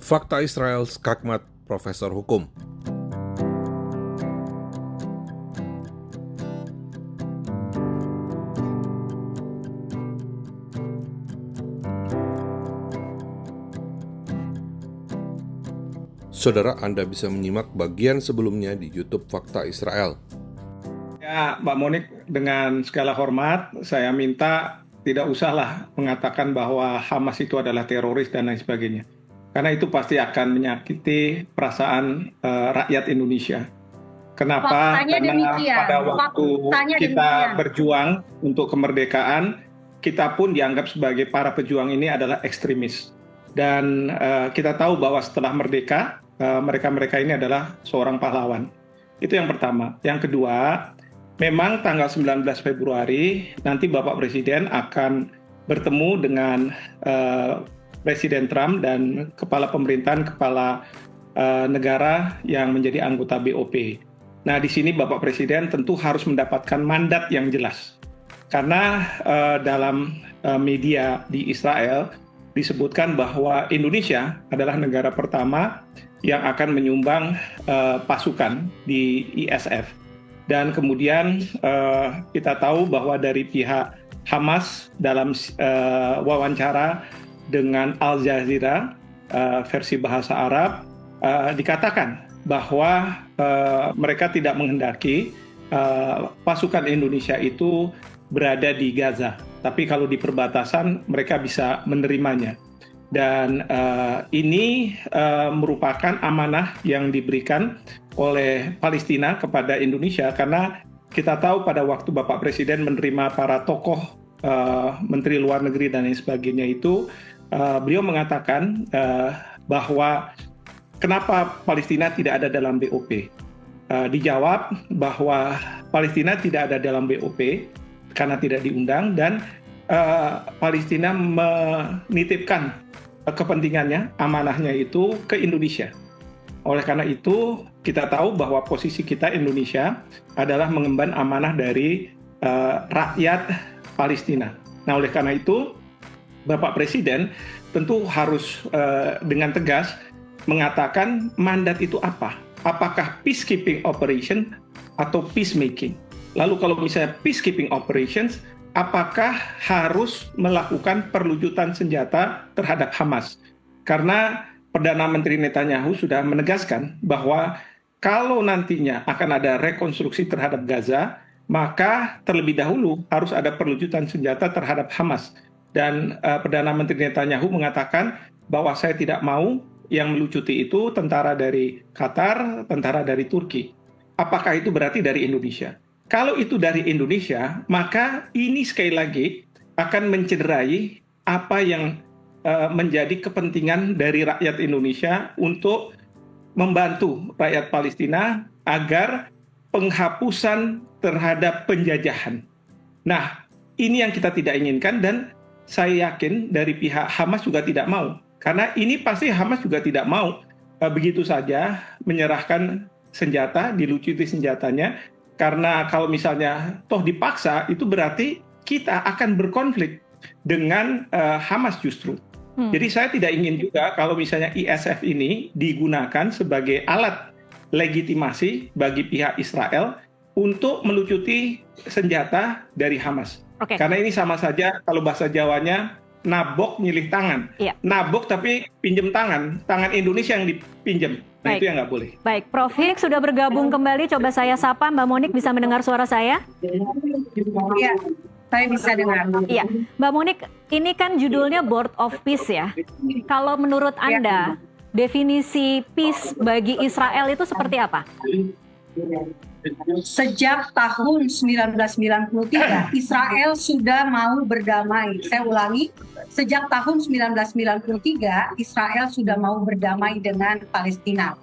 Fakta Israel Skakmat Profesor Hukum. Saudara, Anda bisa menyimak bagian sebelumnya di YouTube Fakta Israel. Ya, Mbak Monik, dengan segala hormat, saya minta tidak usahlah mengatakan bahwa Hamas itu adalah teroris dan lain sebagainya. Karena itu pasti akan menyakiti perasaan rakyat Indonesia. Kenapa? Faktanya Karena demikian. pada waktu Faktanya kita demikian. berjuang untuk kemerdekaan, kita pun dianggap sebagai para pejuang ini adalah ekstremis. Dan kita tahu bahwa setelah merdeka, mereka-mereka ini adalah seorang pahlawan. Itu yang pertama. Yang kedua, memang tanggal 19 Februari nanti Bapak Presiden akan bertemu dengan Presiden Trump dan kepala pemerintahan, kepala negara yang menjadi anggota BOP. Nah, di sini Bapak Presiden tentu harus mendapatkan mandat yang jelas. Karena dalam media di Israel disebutkan bahwa Indonesia adalah negara pertama yang akan menyumbang pasukan di ISF. Dan kemudian kita tahu bahwa dari pihak Hamas dalam wawancara dengan Al Jazeera versi bahasa Arab dikatakan bahwa mereka tidak menghendaki pasukan Indonesia itu berada di Gaza. Tapi kalau di perbatasan mereka bisa menerimanya. Dan ini merupakan amanah yang diberikan oleh Palestina kepada Indonesia, karena kita tahu pada waktu Bapak Presiden menerima para tokoh Menteri Luar Negeri dan lain sebagainya itu, beliau mengatakan bahwa kenapa Palestina tidak ada dalam BOP. Dijawab bahwa Palestina tidak ada dalam BOP karena tidak diundang, dan Palestina menitipkan kepentingannya, amanahnya itu ke Indonesia. Oleh karena itu, kita tahu bahwa posisi kita Indonesia adalah mengemban amanah dari rakyat Palestina. Nah, oleh karena itu, Bapak Presiden tentu harus dengan tegas mengatakan mandat itu apa. Apakah peacekeeping operation atau peacemaking? Lalu kalau misalnya peacekeeping operations, apakah harus melakukan perlucutan senjata terhadap Hamas? Karena Perdana Menteri Netanyahu sudah menegaskan bahwa kalau nantinya akan ada rekonstruksi terhadap Gaza, maka terlebih dahulu harus ada perlucutan senjata terhadap Hamas. Dan Perdana Menteri Netanyahu mengatakan bahwa saya tidak mau yang melucuti itu tentara dari Qatar, tentara dari Turki. Apakah itu berarti dari Indonesia? Kalau itu dari Indonesia, maka ini sekali lagi akan mencederai apa yang menjadi kepentingan dari rakyat Indonesia untuk membantu rakyat Palestina agar penghapusan terhadap penjajahan. Nah, ini yang kita tidak inginkan, dan saya yakin dari pihak Hamas juga tidak mau. Karena ini pasti Hamas juga tidak mau begitu saja menyerahkan senjata, dilucuti senjatanya. Karena kalau misalnya toh dipaksa, itu berarti kita akan berkonflik dengan Hamas justru. Jadi saya tidak ingin juga kalau misalnya ISF ini digunakan sebagai alat legitimasi bagi pihak Israel untuk melucuti senjata dari Hamas. Okay. Karena ini sama saja kalau bahasa Jawanya nabok nyilih tangan. Iya. Nabok tapi pinjem tangan Indonesia yang dipinjem. Nah, itu yang nggak boleh. Baik, Prof. Hik sudah bergabung kembali. Coba saya sapa, Mbak Monik bisa mendengar suara saya? Iya, saya bisa dengar. Iya, Mbak Monik, ini kan judulnya Board of Peace ya. Kalau menurut Anda, definisi peace bagi Israel itu seperti apa? Sejak tahun 1993, Israel sudah mau berdamai. Saya ulangi, sejak tahun 1993, Israel sudah mau berdamai dengan Palestina.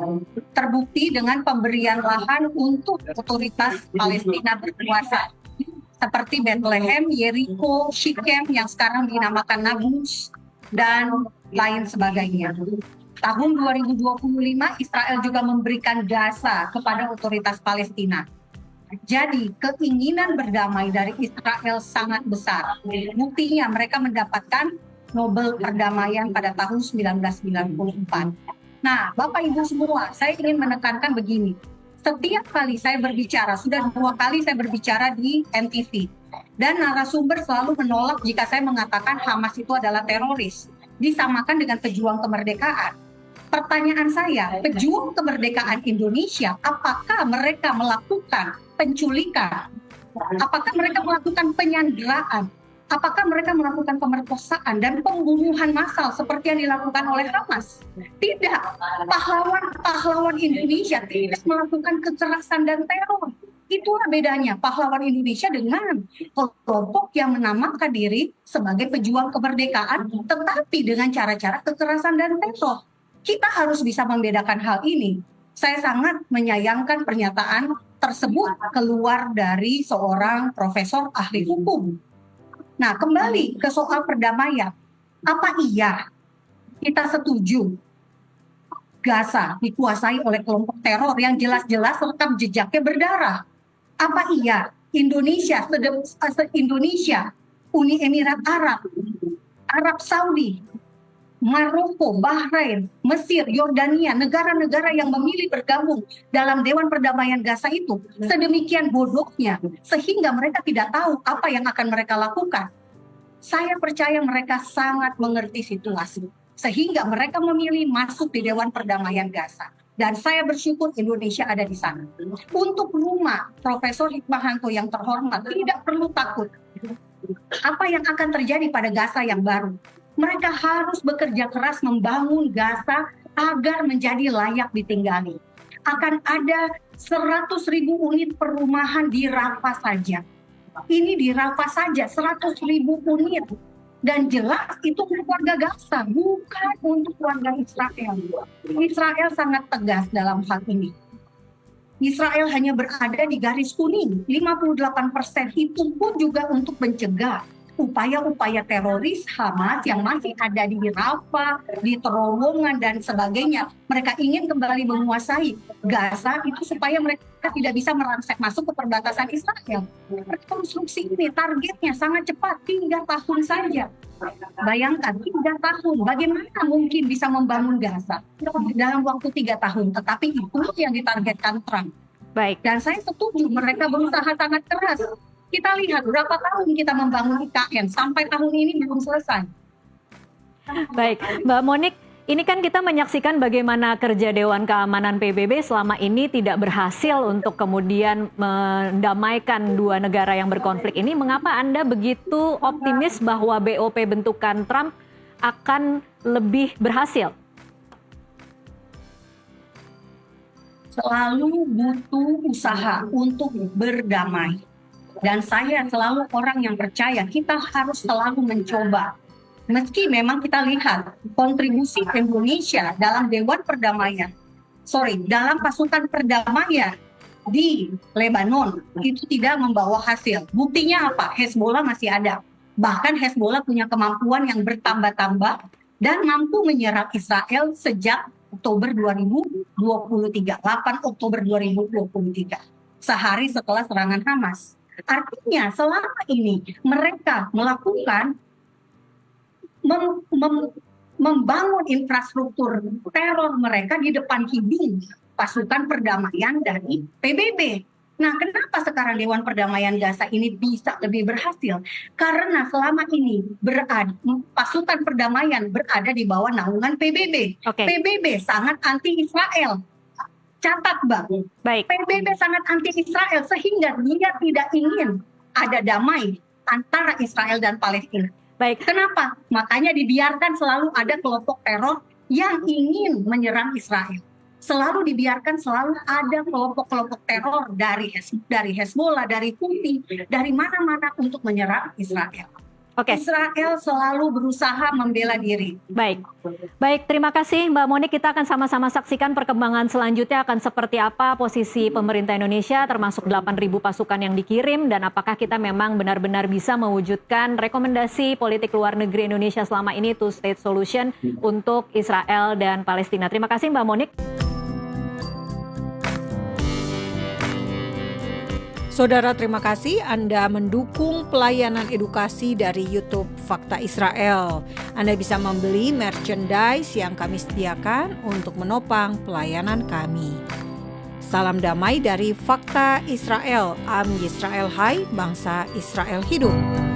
Terbukti dengan pemberian lahan untuk otoritas Palestina berkuasa. Seperti Bethlehem, Jericho, Shechem yang sekarang dinamakan Nablus, dan lain sebagainya. Tahun 2025, Israel juga memberikan Gaza kepada otoritas Palestina. Jadi, keinginan berdamai dari Israel sangat besar. Buktinya mereka mendapatkan Nobel Perdamaian pada tahun 1994. Nah, Bapak Ibu semua, saya ingin menekankan begini. Setiap kali saya berbicara, sudah 2 kali saya berbicara di NTV, dan narasumber selalu menolak jika saya mengatakan Hamas itu adalah teroris, disamakan dengan pejuang kemerdekaan. Pertanyaan saya, pejuang kemerdekaan Indonesia, apakah mereka melakukan penculikan? Apakah mereka melakukan penyanderaan? Apakah mereka melakukan pemerkosaan dan pembunuhan massal seperti yang dilakukan oleh Hamas? Tidak. Pahlawan Indonesia tidak melakukan kekerasan dan teror. Itulah bedanya pahlawan Indonesia dengan kelompok yang menamakan diri sebagai pejuang kemerdekaan, tetapi dengan cara-cara kekerasan dan teror. Kita harus bisa membedakan hal ini. Saya sangat menyayangkan pernyataan tersebut keluar dari seorang profesor ahli hukum. Nah, kembali ke soal perdamaian. Apa iya kita setuju Gaza dikuasai oleh kelompok teror yang jelas-jelas rekam jejaknya berdarah? Apa iya Indonesia, Uni Emirat Arab, Arab Saudi, Maroko, Bahrain, Mesir, Yordania, negara-negara yang memilih bergabung dalam Dewan Perdamaian Gaza itu sedemikian bodohnya sehingga mereka tidak tahu apa yang akan mereka lakukan? Saya percaya mereka sangat mengerti situasi sehingga mereka memilih masuk di Dewan Perdamaian Gaza. Dan saya bersyukur Indonesia ada di sana. Untuk rumah Profesor Hikmahanto yang terhormat, tidak perlu takut. Apa yang akan terjadi pada Gaza yang baru? Mereka harus bekerja keras membangun Gaza agar menjadi layak ditinggali. Akan ada 100.000 unit perumahan di Rafah saja. Ini di Rafah saja 100.000 unit. Dan jelas itu untuk warga Gaza, bukan untuk warga Israel. Israel sangat tegas dalam hal ini. Israel hanya berada di garis kuning, 58% itu pun juga untuk mencegah upaya-upaya teroris Hamas yang masih ada di Rafah, di terowongan dan sebagainya. Mereka ingin kembali menguasai Gaza itu supaya mereka tidak bisa merangsek masuk ke perbatasan Israel. Rekonstruksi ini targetnya sangat cepat, 3 tahun saja. Bayangkan 3 tahun, bagaimana mungkin bisa membangun Gaza dalam waktu 3 tahun, tetapi itu yang ditargetkan Trump. Baik. Dan saya setuju mereka berusaha sangat keras. Kita lihat berapa tahun kita membangun IKN, sampai tahun ini belum selesai. Baik, Mbak Monik, ini kan kita menyaksikan bagaimana kerja Dewan Keamanan PBB selama ini tidak berhasil untuk kemudian mendamaikan 2 negara yang berkonflik ini. Mengapa Anda begitu optimis bahwa BOP bentukan Trump akan lebih berhasil? Selalu butuh usaha untuk berdamai. Dan saya selalu orang yang percaya kita harus selalu mencoba. Meski memang kita lihat kontribusi Indonesia dalam dalam pasukan perdamaian di Lebanon itu tidak membawa hasil. Buktinya apa? Hezbollah masih ada. Bahkan Hezbollah punya kemampuan yang bertambah-tambah dan mampu menyerang Israel sejak Oktober 2023, 8 Oktober 2023, sehari setelah serangan Hamas. Artinya selama ini mereka melakukan membangun infrastruktur teror mereka di depan hidung pasukan perdamaian dari PBB. Nah, kenapa sekarang Dewan Perdamaian Gaza ini bisa lebih berhasil? Karena selama ini pasukan perdamaian berada di bawah naungan PBB. Oke. PBB sangat anti-Israel. Catat, Bang. Baik. PBB sangat anti-Israel sehingga dia tidak ingin ada damai antara Israel dan Palestina. Baik. Kenapa? Makanya dibiarkan selalu ada kelompok teror yang ingin menyerang Israel. Selalu dibiarkan selalu ada kelompok-kelompok teror dari Hezbollah, dari Houthi, dari mana-mana untuk menyerang Israel. Oke. Israel selalu berusaha membela diri. Baik, terima kasih Mbak Monik. Kita akan sama-sama saksikan perkembangan selanjutnya akan seperti apa posisi pemerintah Indonesia termasuk 8.000 pasukan yang dikirim dan apakah kita memang benar-benar bisa mewujudkan rekomendasi politik luar negeri Indonesia selama ini two state solution untuk Israel dan Palestina. Terima kasih Mbak Monik. Saudara, terima kasih Anda mendukung pelayanan edukasi dari YouTube Fakta Israel. Anda bisa membeli merchandise yang kami sediakan untuk menopang pelayanan kami. Salam damai dari Fakta Israel. Am Yisrael Hai, bangsa Israel hidup.